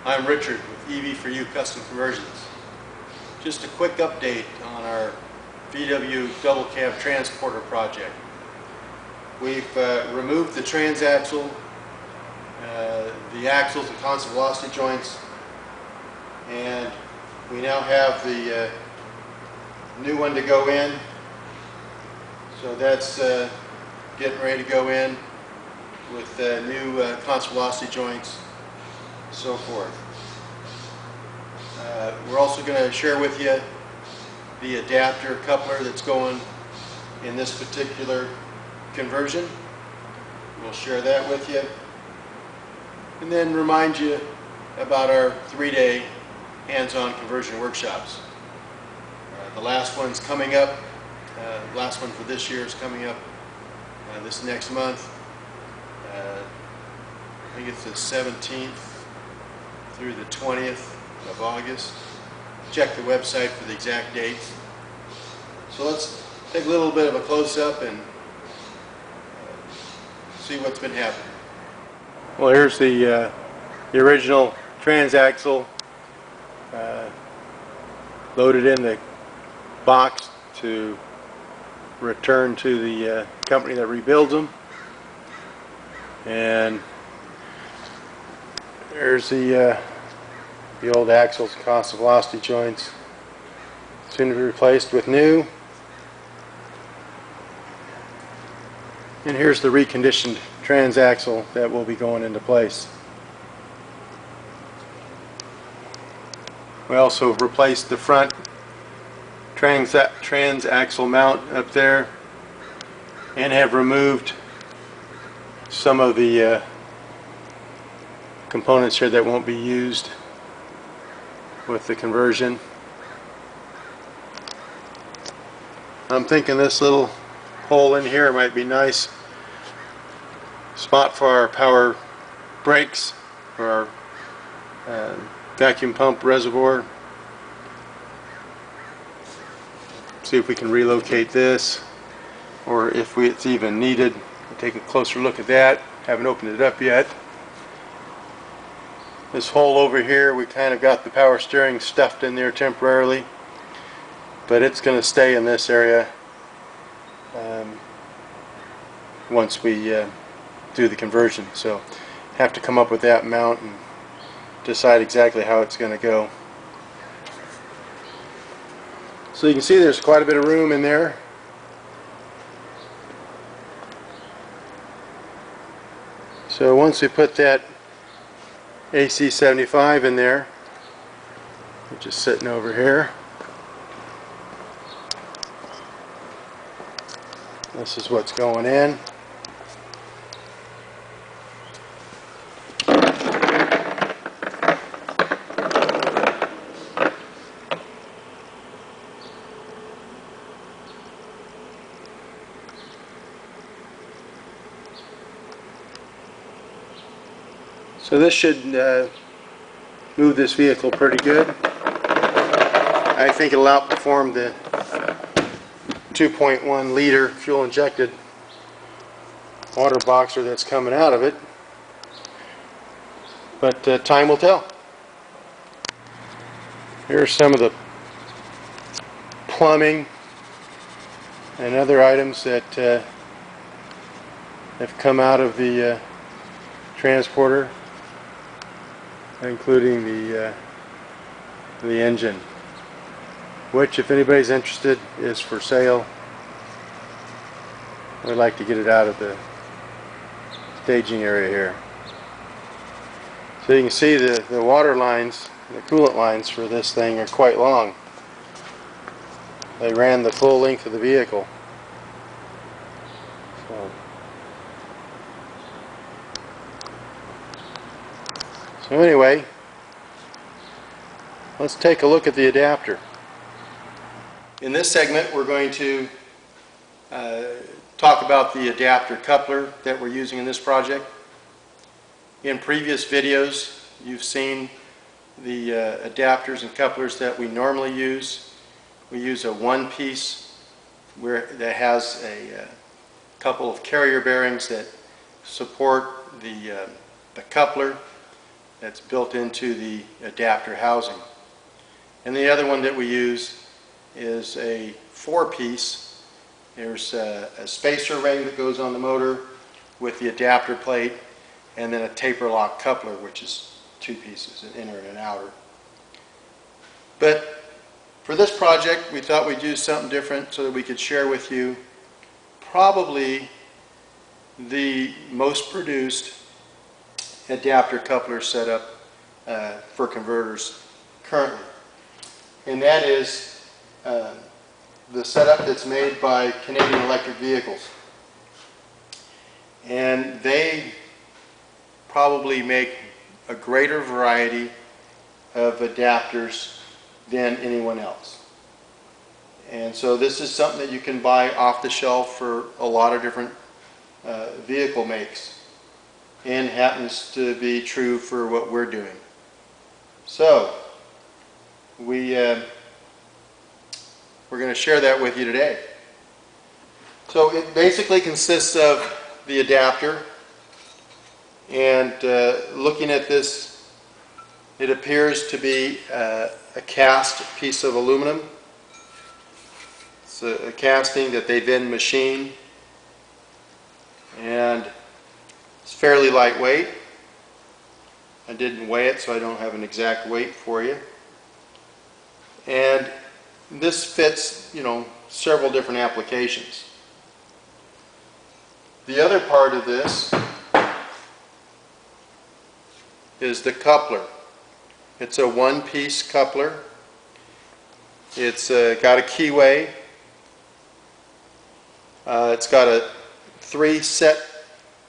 I'm Richard with EV4U Custom Conversions. Just a quick update on our VW double cab transporter project. We've removed the transaxle, the axles and constant velocity joints, and we now have the new one to go in. So that's getting ready to go in with new constant velocity joints, so forth. We're also going to share with you the adapter coupler that's going in this particular conversion. We'll share that with you, and then remind you about our 3-day hands-on conversion workshops. The last one's coming up. The last one for this year is coming up this next month. I think it's the 17th through the 20th of August. Check the website for the exact dates. So let's take a little bit of a close-up and see what's been happening. Well, here's the original transaxle loaded in the box to return to the company that rebuilds them. And there's the old axles, constant velocity joints, soon to be replaced with new. And here's the reconditioned transaxle that will be going into place. We also replaced the front transaxle mount up there and have removed some of the components here that won't be used with the conversion. I'm thinking this little hole in here might be a nice spot for our power brakes, for our vacuum pump reservoir. See if we can relocate this, or if it's even needed. We'll take a closer look at that. Haven't opened it up yet. This hole over here, we kind of got the power steering stuffed in there temporarily, but it's going to stay in this area once we do the conversion. So have to come up with that mount and decide exactly how it's going to go. So you can see there's quite a bit of room in there. So once we put that AC75 in there, which is sitting over here, this is what's going in. So this should move this vehicle pretty good. I think it'll outperform the 2.1 liter fuel injected water boxer that's coming out of it, but time will tell. Here are some of the plumbing and other items that have come out of the transporter, including the engine, which, if anybody's interested, is for sale. I'd like to get it out of the staging area here. So you can see the water lines, the coolant lines for this thing are quite long. They ran the full length of the vehicle. So anyway, let's take a look at the adapter. In this segment, we're going to talk about the adapter coupler that we're using in this project. In previous videos, you've seen the adapters and couplers that we normally use. We use a one-piece that has a couple of carrier bearings that support the coupler. that's built into the adapter housing. And the other one that we use is a 4-piece. There's a spacer ring that goes on the motor with the adapter plate, and then a taper lock coupler, which is 2 pieces, an inner and an outer. But for this project, we thought we'd use something different so that we could share with you probably the most produced adapter coupler setup for converters currently. And that is the setup that's made by Canadian Electric Vehicles. And they probably make a greater variety of adapters than anyone else. And so this is something that you can buy off the shelf for a lot of different vehicle makes, and happens to be true for what we're doing. So we're going to share that with you today. So it basically consists of the adapter, and looking at this, it appears to be a cast piece of aluminum. It's a casting that they then machine, and it's fairly lightweight. I didn't weigh it, so I don't have an exact weight for you. And this fits, several different applications. The other part of this is the coupler. It's a 1-piece coupler. It's got a keyway. It's got 3 set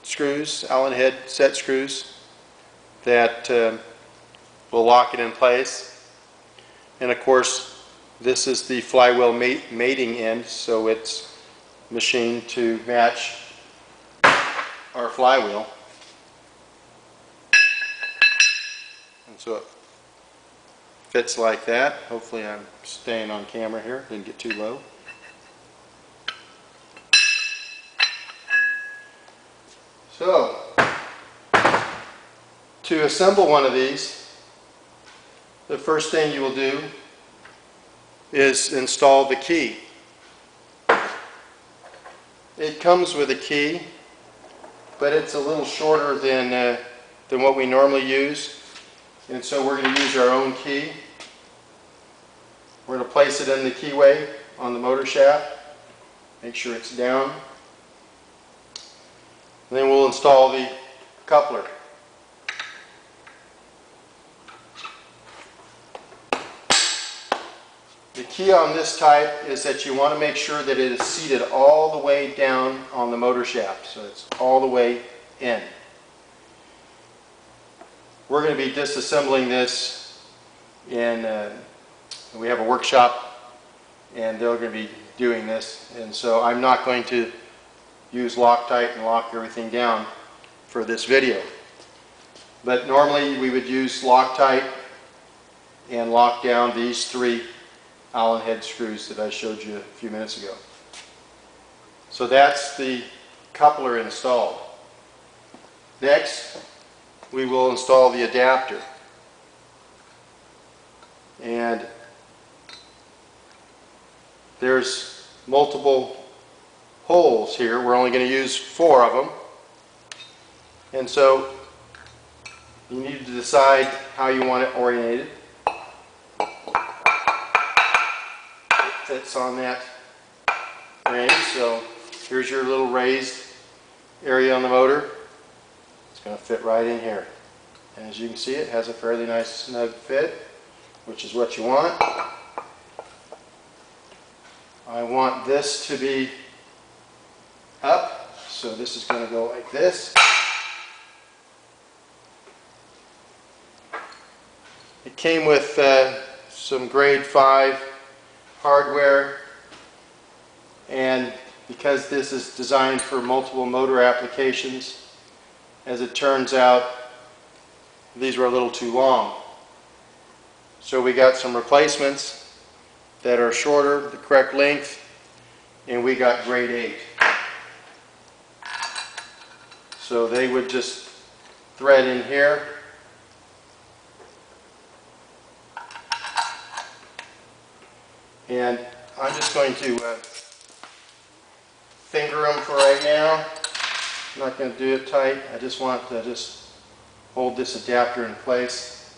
screws, Allen head set screws, that will lock it in place. And of course, this is the flywheel mating end, so it's machined to match our flywheel. And so it fits like that. Hopefully I'm staying on camera here, didn't get too low. So, to assemble one of these, the first thing you will do is install the key. It comes with a key, but it's a little shorter than what we normally use, and so we're going to use our own key. We're going to place it in the keyway on the motor shaft, make sure it's down. And then we'll install the coupler. The key on this type is that you want to make sure that it is seated all the way down on the motor shaft, so it's all the way in. We're going to be disassembling this in, we have a workshop, and they're going to be doing this, and so I'm not going to use Loctite and lock everything down for this video. But normally we would use Loctite and lock down these 3 Allen head screws that I showed you a few minutes ago. So that's the coupler installed. Next, we will install the adapter. And there's multiple holes here. We're only going to use 4 of them. And so you need to decide how you want it oriented. It fits on that range. So here's your little raised area on the motor. It's going to fit right in here. And as you can see, it has a fairly nice snug fit, which is what you want. I want this to be up, so this is going to go like this. It came with some grade 5 hardware, and because this is designed for multiple motor applications, as it turns out, these were a little too long. So we got some replacements that are shorter, the correct length, and we got grade 8. So they would just thread in here, And I'm just going to finger them for right now. I'm not going to do it tight. I just want to just hold this adapter in place.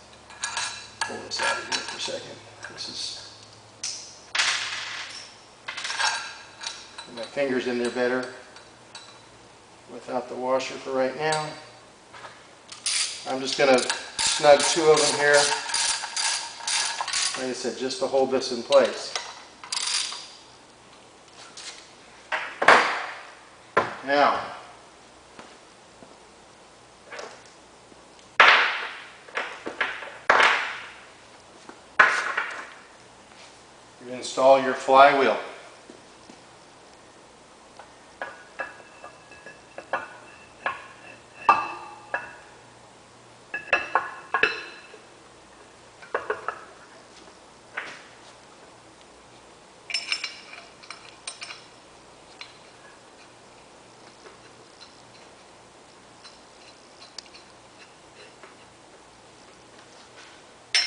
Pull this out of here for a second. This is, get my fingers in there better without the washer for right now. I'm just going to snug two of them here. Like I said, just to hold this in place. Now, you install your flywheel.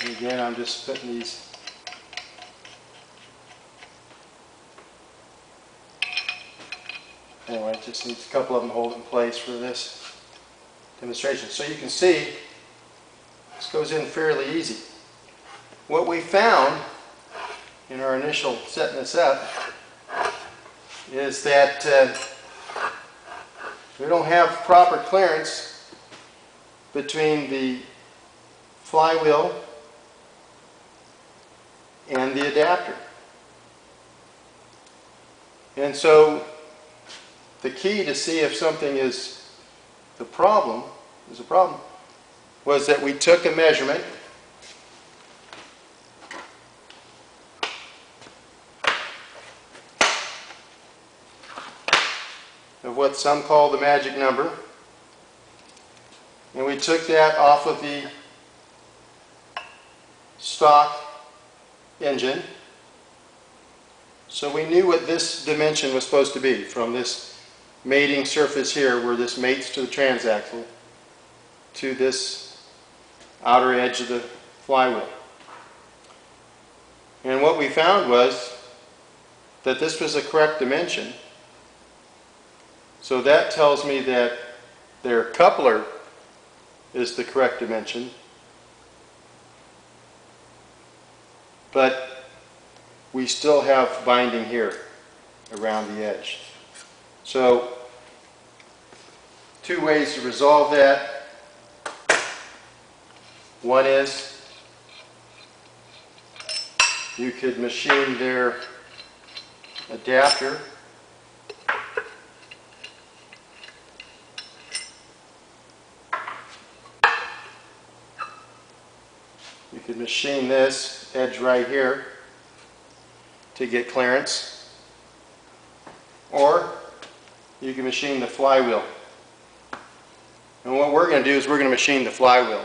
And again, I'm just putting these anyway, just needs a couple of them hold in place for this demonstration. So you can see this goes in fairly easy. What we found in our initial setting this up is that we don't have proper clearance between the flywheel and the adapter. And so the key to see if something is a problem, was that we took a measurement of what some call the magic number, and we took that off of the stock engine. So we knew what this dimension was supposed to be from this mating surface here, where this mates to the transaxle, to this outer edge of the flywheel. And what we found was that this was the correct dimension. So that tells me that their coupler is the correct dimension. But we still have binding here around the edge. So, two ways to resolve that. One is you could machine their adapter could machine this edge right here to get clearance, or you can machine the flywheel. And what we're going to do is we're going to machine the flywheel.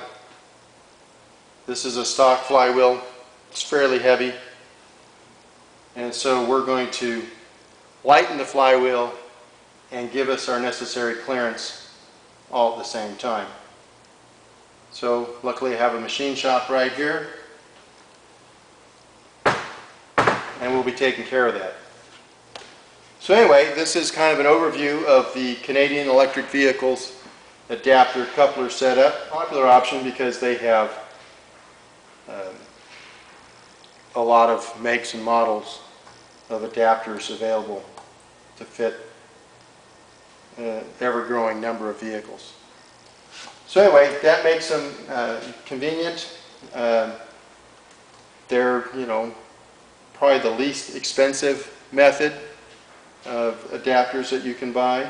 This is a stock flywheel. It's fairly heavy, and so we're going to lighten the flywheel and give us our necessary clearance all at the same time. So luckily I have a machine shop right here, and we'll be taking care of that. So anyway, this is kind of an overview of the Canadian Electric Vehicles adapter coupler setup. Popular option because they have a lot of makes and models of adapters available to fit an ever-growing number of vehicles. So anyway, that makes them convenient. They're, probably the least expensive method of adapters that you can buy,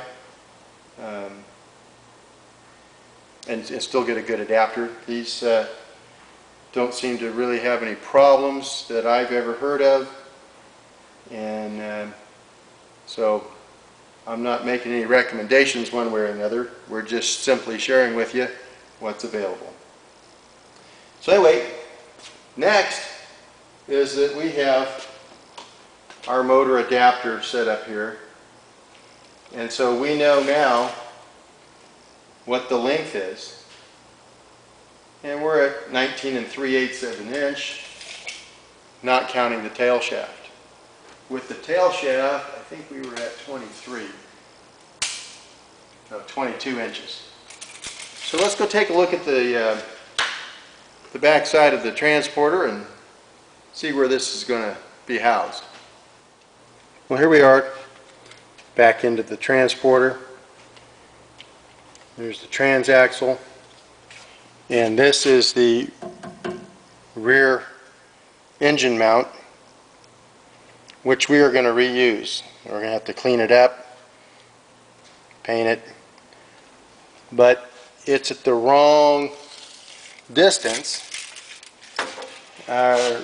and still get a good adapter. These don't seem to really have any problems that I've ever heard of, and so I'm not making any recommendations one way or another. We're just simply sharing with you what's available. So anyway, next is that we have our motor adapter set up here. And so we know now what the length is. And we're at 19 3/8 of an inch, not counting the tail shaft. with the tail shaft, I think we were at 23. No, 22 inches. So let's go take a look at the back side of the transporter and see where this is going to be housed. Well, here we are back into the transporter. There's the transaxle, and this is the rear engine mount, which we are going to reuse. We're going to have to clean it up, paint it, but it's at the wrong distance. Our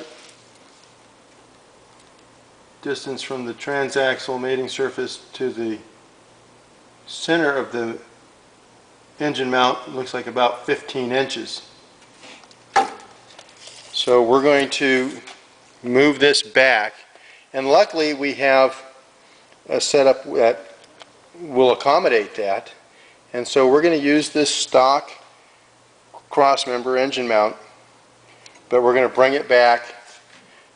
distance from the transaxle mating surface to the center of the engine mount looks like about 15 inches. So we're going to move this back, and luckily we have a setup that will accommodate that. And so we're going to use this stock crossmember engine mount, but we're going to bring it back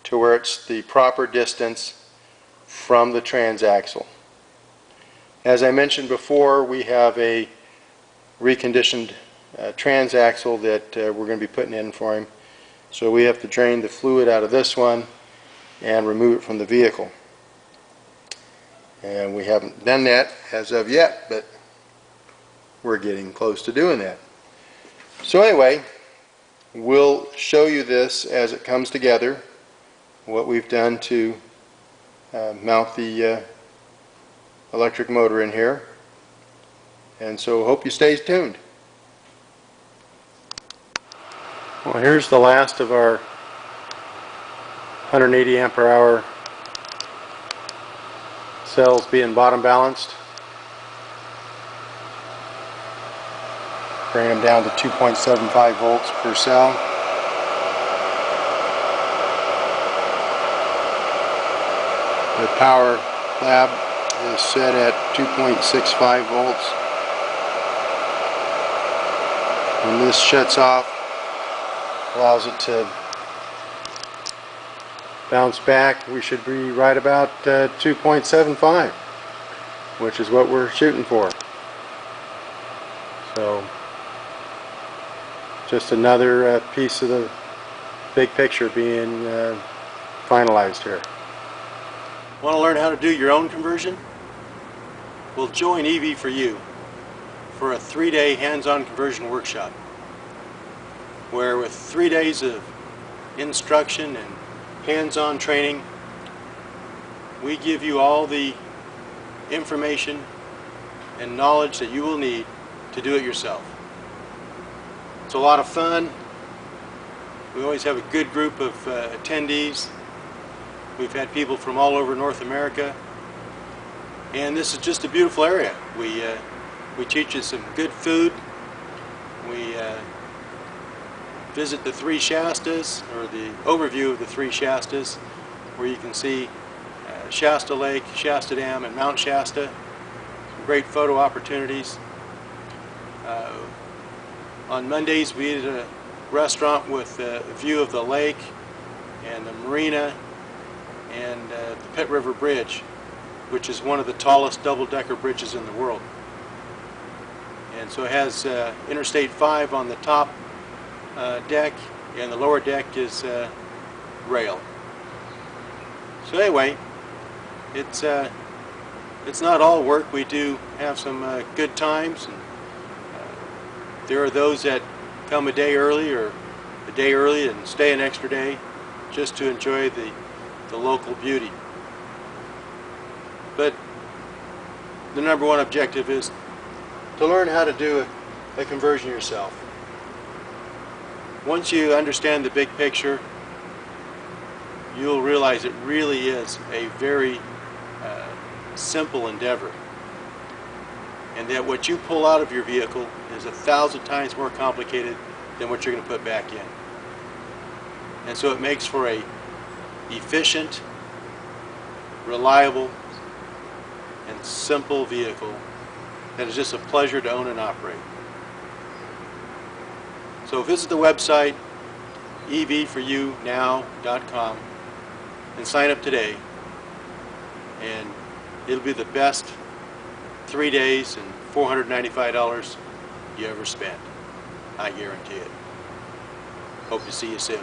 to where it's the proper distance from the transaxle. As I mentioned before, we have a reconditioned transaxle that we're going to be putting in for him. So we have to drain the fluid out of this one and remove it from the vehicle. And we haven't done that as of yet, but we're getting close to doing that. So anyway, we'll show you this as it comes together, what we've done to mount the electric motor in here. And so hope you stay tuned. Well, here's the last of our 180 ampere hour cells being bottom balanced. Bring them down to 2.75 volts per cell. The power lab is set at 2.65 volts. When this shuts off, allows it to bounce back, we should be right about 2.75, which is what we're shooting for. So just another piece of the big picture being finalized here. Want to learn how to do your own conversion? Well, join EV4U for a 3-day hands-on conversion workshop, where with 3 days of instruction and hands-on training, we give you all the information and knowledge that you will need to do it yourself. It's a lot of fun. We always have a good group of attendees. We've had people from all over North America, and this is just a beautiful area. We teach you some good food. We visit the 3 Shastas, or the overview of the 3 Shastas, where you can see Shasta Lake, Shasta Dam, and Mount Shasta. Some great photo opportunities. On Mondays we eat at a restaurant with a view of the lake and the marina and the Pitt River Bridge, which is one of the tallest double-decker bridges in the world. And so it has Interstate 5 on the top deck, and the lower deck is rail. So anyway, it's not all work. We do have some good times, and there are those that come a day early or a day early and stay an extra day just to enjoy the local beauty. But the number one objective is to learn how to do a conversion yourself. Once you understand the big picture, you'll realize it really is a very simple endeavor, and that what you pull out of your vehicle is 1,000 times more complicated than what you're going to put back in. And so it makes for a efficient, reliable, and simple vehicle that is just a pleasure to own and operate. So visit the website ev4unow.com and sign up today and it'll be the best 3 days and $495 you ever spent. I guarantee it. Hope to see you soon.